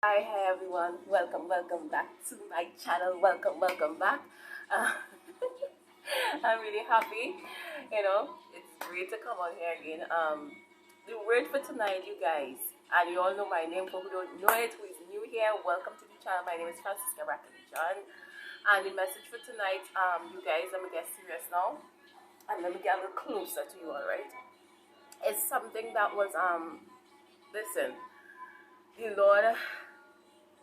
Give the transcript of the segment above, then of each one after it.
Hi everyone, welcome back to my channel. Welcome back. Uh, I'm really happy. It's great to come on here again. The word for tonight, you guys, and you all know my name. For who don't know it, who is new here, welcome to the channel. My name is Francisca Brackin, and the message for tonight, you guys, let me get serious now, and let me get a little closer to you all, right? It's something that was listen, the Lord,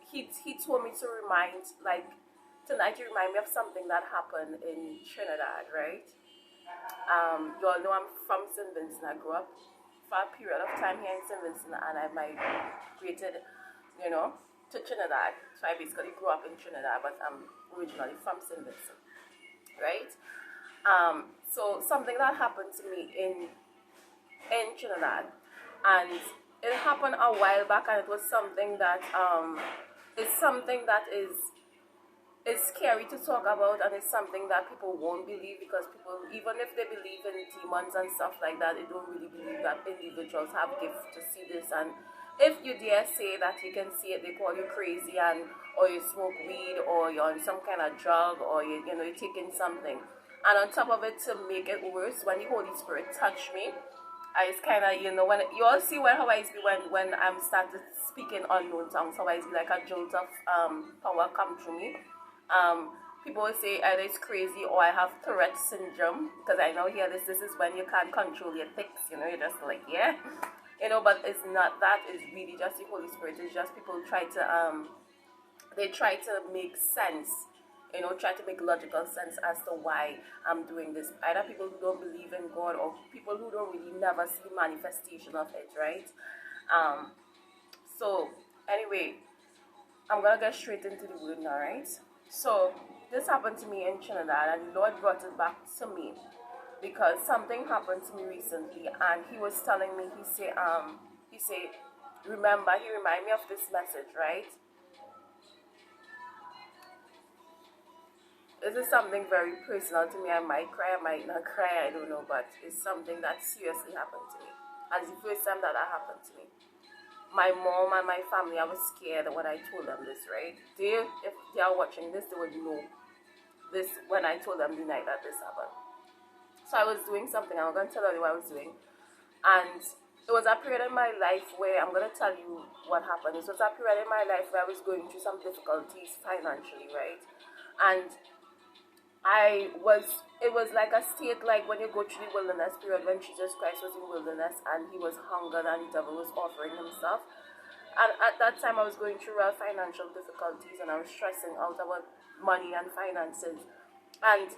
he told me to remind, like, tonight you remind me of something that happened in Trinidad, right? You all know I'm from St. Vincent. I grew up for a period of time here in St. Vincent, and I migrated, to Trinidad. So I basically grew up in Trinidad, but I'm originally from St. Vincent, right? So something that happened to me in Trinidad, and it happened a while back, and it was something that is something that is scary to talk about, and it's something that people won't believe, because people, even if they believe in demons and stuff like that, they don't really believe that individuals have gifts to see this. And if you dare say that you can see it, they call you crazy, and or you smoke weed, or you're on some kind of drug, or you're taking something. And on top of it, to make it worse, when the Holy Spirit touched me, I was kind of, when you all see when how I be when I'm started speaking unknown tongues, how I be like a jolt of power come through me. People will say either it's crazy or I have Tourette's syndrome, because I know here this is when you can't control your tics. You're just like, yeah, but it's not that. It's really just the Holy Spirit. It's just people try to they try to make sense, try to make logical sense as to why I'm doing this. Either people who don't believe in God, or people who don't really never see the manifestation of it, right? Um, so anyway, I'm gonna get straight into the word now, right? So this happened to me in Trinidad, and the Lord brought it back to me because something happened to me recently, and He was telling me, he said, remember, He reminded me of this message, right? This is something very personal to me. I might cry, I might not cry, I don't know, but it's something that seriously happened to me. And it's the first time that happened to me. My mom and my family, I was scared when I told them this, right? If they are watching this, they would know this when I told them the night that this happened. So I was doing something, I'm going to tell you what I was doing. And it was a period in my life where, I'm going to tell you what happened. It was a period in my life where I was going through some difficulties financially, right? And it was like a state, like when you go through the wilderness period, when Jesus Christ was in wilderness and he was hungered and the devil was offering him stuff. And at that time I was going through real financial difficulties, and I was stressing out about money and finances. And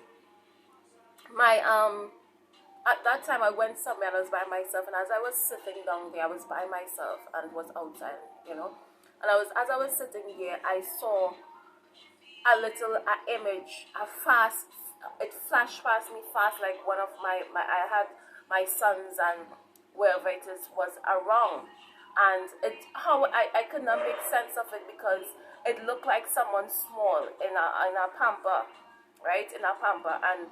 my at that time I went somewhere and I was by myself, and as I was sitting down there, I was by myself and it was outside, And as I was sitting here, I saw a little image, it flashed past me fast, like one of I had my sons and wherever it is was around, and I could not make sense of it, because it looked like someone small in a pamper, right, in a pamper, and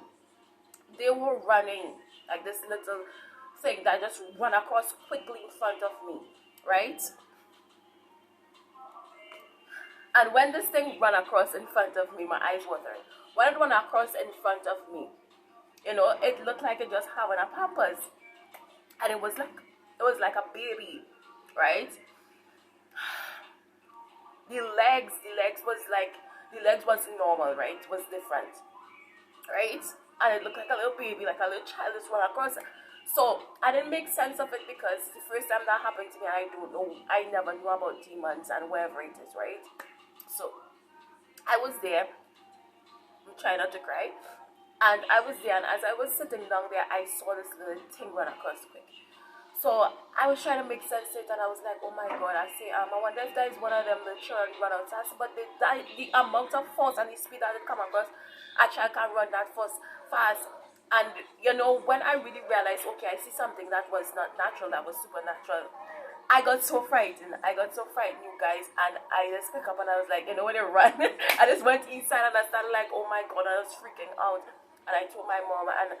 they were running, like this little thing that just run across quickly in front of me, right? And when this thing ran across in front of me, my eyes watered. When it ran across in front of me, it looked like it just having a pampers, and it was like a baby, right? The legs wasn't normal, right? It was different, right? And it looked like a little baby, like a little child just run across. So I didn't make sense of it, because the first time that happened to me, I don't know, I never knew about demons and wherever it is, right? So I was there. I'm trying not to cry. And I was there, and as I was sitting down there, I saw this little thing run across quick. So I was trying to make sense of it, and I was like, oh my God, I say, I wonder if that is one of them, the children run out. But the amount of force and the speed that it come across, a child can run that fast. And when I really realized, okay, I see something that was not natural, that was supernatural, I got so frightened. You guys, and I just pick up and I was like, when they run, I just went inside and I started like, oh my God, I was freaking out. And I told my mom, and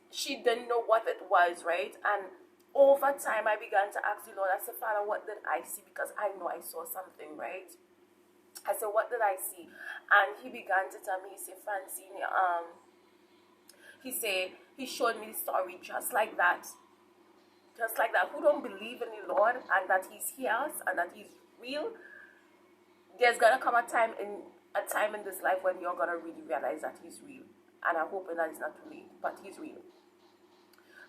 she didn't know what it was, right? And over time, I began to ask the Lord, I said, Father, what did I see? Because I know I saw something, right? I said, what did I see? And he began to tell me, he said, Francine, he said, he showed me the story just like that. Just like that. Who don't believe in the Lord and that he's here and that he's real, there's gonna come a time in this life when you're gonna really realize that he's real. And I'm hoping that it's not too late, but he's real.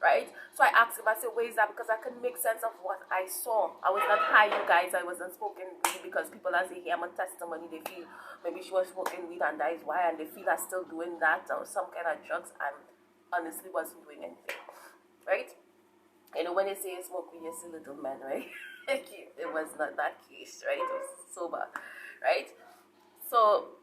Right? So I asked him, I said, where is that? Because I couldn't make sense of what I saw. I was not high, you guys. I wasn't smoking weed, because people, as they hear my testimony, they feel maybe she was smoking weed and that is why, and they feel I'm still doing that or some kind of drugs, and honestly wasn't doing anything. Right? You know, when they say you smoke weed, you see little men, right? It was not that case, right? It was sober, right? So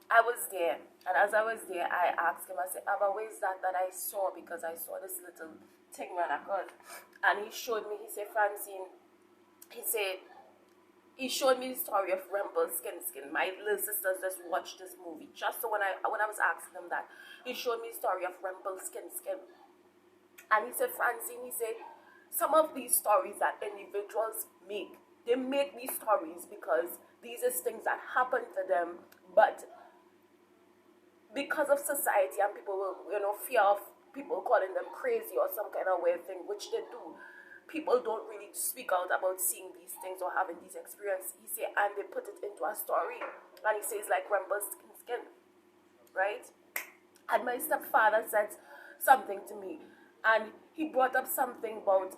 I was there, and as I was there, I asked him, I said, Abba, where is that I saw? Because I saw this little thing when I got. And he showed me, he said, Francine, he showed me the story of Rumpelstiltskin. My little sisters just watched this movie. Just so when I was asking him that, he showed me the story of Rumpelstiltskin. And he said, Francine, he said, some of these stories that individuals make, they make these stories because these are things that happen to them, but because of society and people will, fear of people calling them crazy or some kind of weird thing, which they do, people don't really speak out about seeing these things or having these experiences. He said, and they put it into a story. And he says, like Rumpelstiltskin, right? And my stepfather said something to me, and he brought up something about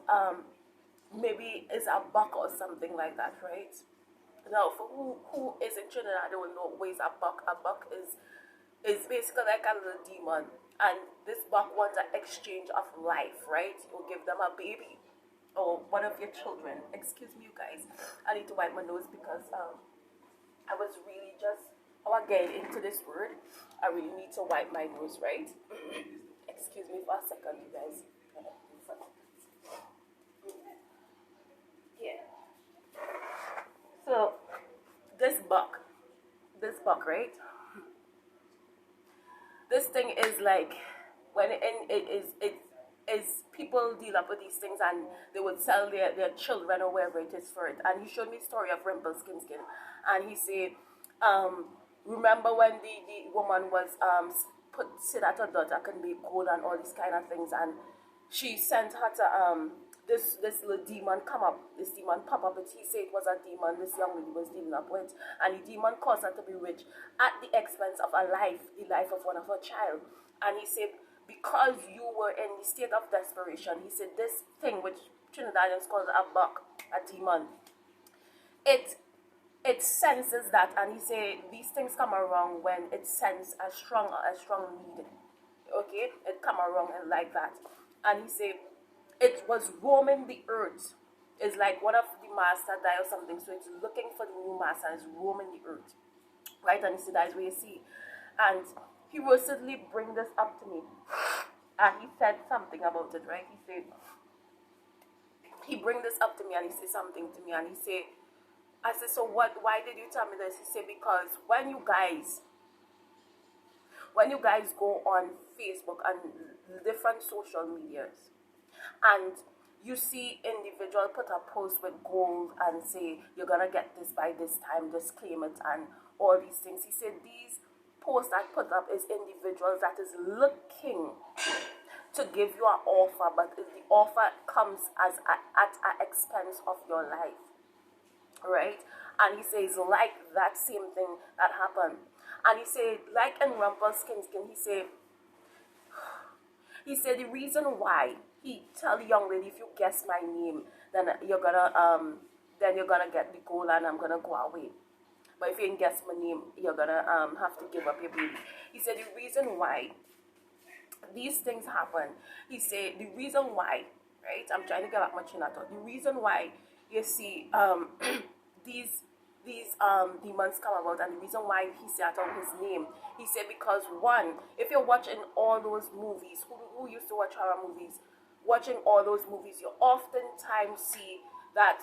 maybe it's a buck or something like that, right? Now, for who is in Trinidad, they will know what is a buck. A buck is basically like a little demon, and this buck wants an exchange of life, right? You'll give them a baby or one of your children. Excuse me, you guys, I need to wipe my nose because I was really just getting into this word. I really need to wipe my nose, right? Excuse me for a second, you guys. Yeah. So this buck, right? This thing is like when it is people deal up with these things and they would sell their children or wherever it is for it. And he showed me the story of Rumpelstiltskin, and he said, remember when the woman was said that her daughter can be cold and all these kind of things, and she sent her to this little demon come up, this demon pop up, but he said it was a demon this young lady was dealing up with, and the demon caused her to be rich at the expense of her life, the life of one of her child. And he said, because you were in the state of desperation, he said this thing which Trinidadians call a buck, a demon, it senses that, and he said these things come around when it senses a strong need. Okay, it come around and like that. And he said it was roaming the earth. It's like one of the master died or something, so it's looking for the new master and it's roaming the earth, right? And he said that's where you see. And he will certainly bring this up to me, and he said something about it, right? He said he bring this up to me and he said something to me, and he said, I said, so what, why did you tell me this? He said, because when you guys go on Facebook and different social medias, and you see individual put a post with gold and say you're gonna get this by this time, just claim it and all these things. He said these posts that put up is individuals that is looking to give you an offer, but the offer comes at an expense of your life, right? And he says like that same thing that happened. And he said, like in Rumpelstiltskin, he said the reason why he tell the young lady, if you guess my name, then you're gonna get the gold and I'm gonna go away. But if you didn't guess my name, you're gonna have to give up your baby. He said the reason why these things happen, he said the reason why, right? I'm trying to get back my chin at all. The reason why you see these demons come about, and the reason why he said out his name, he said because one, if you're watching all those movies, who used to watch horror movies, watching all those movies, you oftentimes see that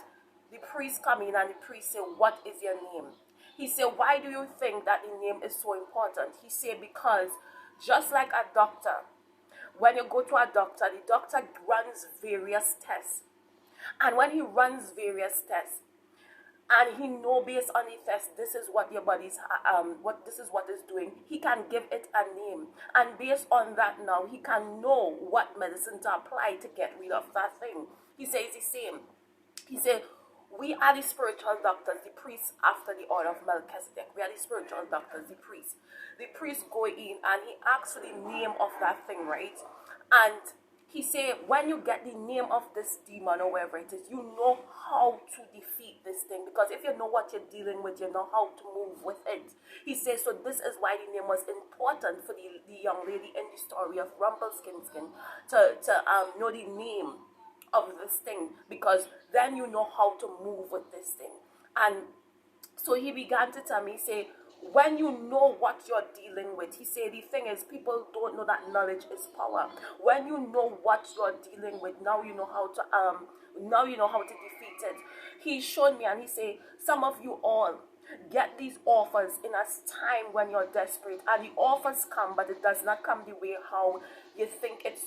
the priest come in and the priest say, what is your name? He said, why do you think that the name is so important? He said, because just like a doctor, when you go to a doctor, the doctor runs various tests. And when he runs various tests, and he know based on the test, this is what your body's this is what is doing, he can give it a name, and based on that now he can know what medicine to apply to get rid of that thing. He says the same. He said, we are the spiritual doctors, the priests after the order of Melchizedek. We are the spiritual doctors, the priests. The priest go in and he asks for the name of that thing, right? And he said, when you get the name of this demon or whatever it is, you know how to defeat this thing. Because if you know what you're dealing with, you know how to move with it. He says, so this is why the name was important for the young lady in the story of Rumpelstiltskin to know the name of this thing, because then you know how to move with this thing. And so he began to tell me, say, when you know what you're dealing with, he said, the thing is, people don't know that knowledge is power. When you know what you're dealing with, now you know how to defeat it. He showed me and he said, some of you all get these offers in a time when you're desperate, and the offers come, but it does not come the way how you think it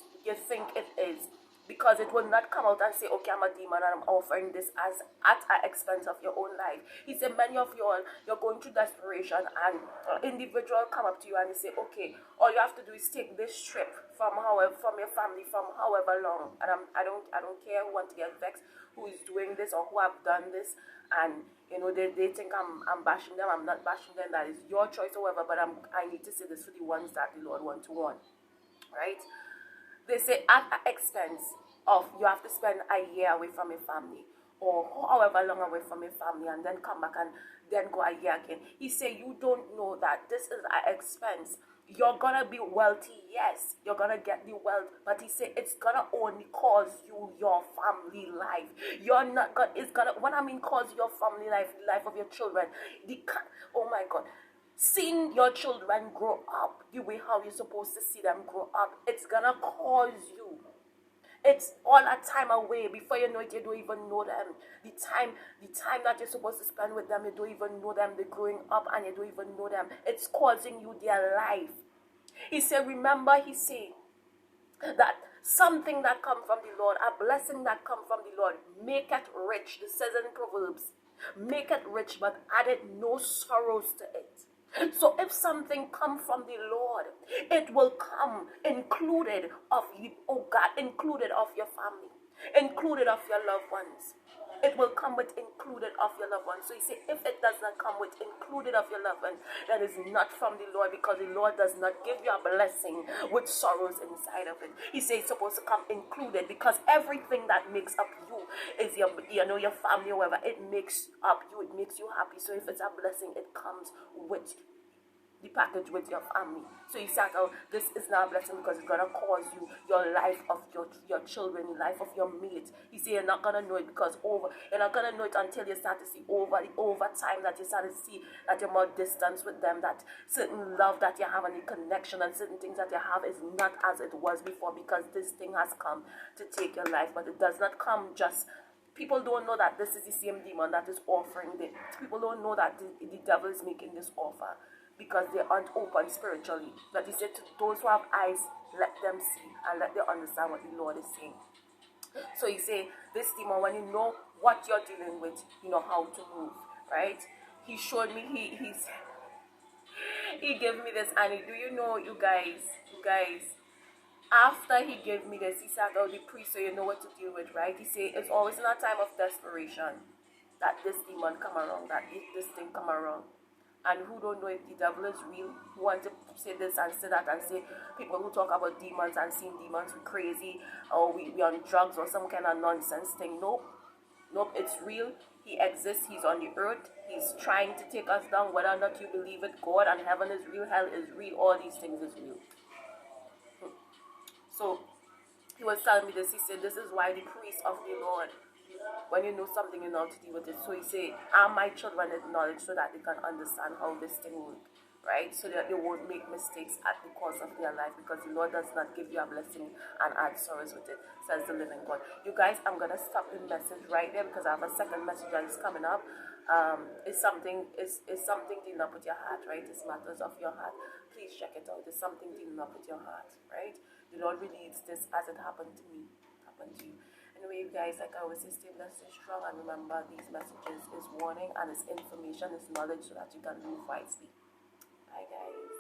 is. Because it will not come out and say, okay, I'm a demon and I'm offering this as at the expense of your own life. He said, many of you all, you're going through desperation, and an individual come up to you and they say, okay, all you have to do is take this trip from your family from however long. And I don't care who want to get vexed, who is doing this or who have done this, and you know they think I'm bashing them. I'm not bashing them. That is your choice, however. But I need to say this for the ones that the Lord want to warn, right? They say at an expense of you have to spend a year away from your family or however long away from your family, and then come back and then go a year again. He said you don't know that this is an expense. You're gonna be wealthy, yes, you're gonna get the wealth, but he said it's gonna only cause you your family life. You're not gonna, it's gonna, when I mean cause your family life, the life of your children, oh my God, seeing your children grow up the way how you're supposed to see them grow up, it's gonna cause you. It's all that time away. Before you know it, you don't even know them. The time that you're supposed to spend with them, you don't even know them. They're growing up and you don't even know them. It's causing you their life. He said, remember, he said that something that come from the Lord, a blessing that come from the Lord, make it rich. This says in Proverbs, make it rich, but added no sorrows to it. So if something come from the Lord, it will come included of you, oh God, included of your family, included of your loved ones. It will come with included of your loved ones. So you see, if it does not come with included of your loved ones, that is not from the Lord, because the Lord does not give you a blessing with sorrows inside of it. He says it's supposed to come included, because everything that makes up you is your family, or whatever. It makes up you, it makes you happy. So if it's a blessing, it comes with the package with your family. So he said, oh, this is not a blessing because it's going to cause you your life of your children, the life of your mate. He said you're not going to know it because you're not going to know it until you start to see over time, that you start to see that you're more distance with them, that certain love that you have and the connection and certain things that you have is not as it was before, because this thing has come to take your life. But it does not come just... People don't know that this is the same demon that is offering it. People don't know that the devil is making this offer, because they aren't open spiritually. But he said to those who have eyes, let them see and let them understand what the Lord is saying. So he said, this demon, when you know what you're dealing with, you know how to move, right? He showed me, he gave me this, and do you know, you guys, after he gave me this, he said, oh, the priest, so you know what to deal with, right? He said, it's always in a time of desperation that this demon come around, that this thing come around. And who don't know if the devil is real, who want to say this and say that, and say people who talk about demons and seeing demons we crazy, or we on drugs or some kind of nonsense thing. Nope, it's real. He exists. He's on the earth. He's trying to take us down. Whether or not you believe it, God and heaven is real, hell is real, all these things is real. So he was telling me this. He said, this is why the priest of the Lord, when you know something, you know how to deal with it. So he said, arm my children with knowledge so that they can understand how this thing works, right? So that they won't make mistakes at the course of their life, because the Lord does not give you a blessing and add sorrows with it, says the living God. You guys, I'm going to stop the message right there, because I have a second message that is coming up. It's something dealing up with your heart, right? It's matters of your heart. Please check it out. It's something dealing up with your heart, right? The Lord really needs this as it happened to me, happened to you. Anyway, you guys, like I always say, stay blessed, stay strong, and remember these messages is warning and it's information, it's knowledge so that you can move wisely. Bye, guys.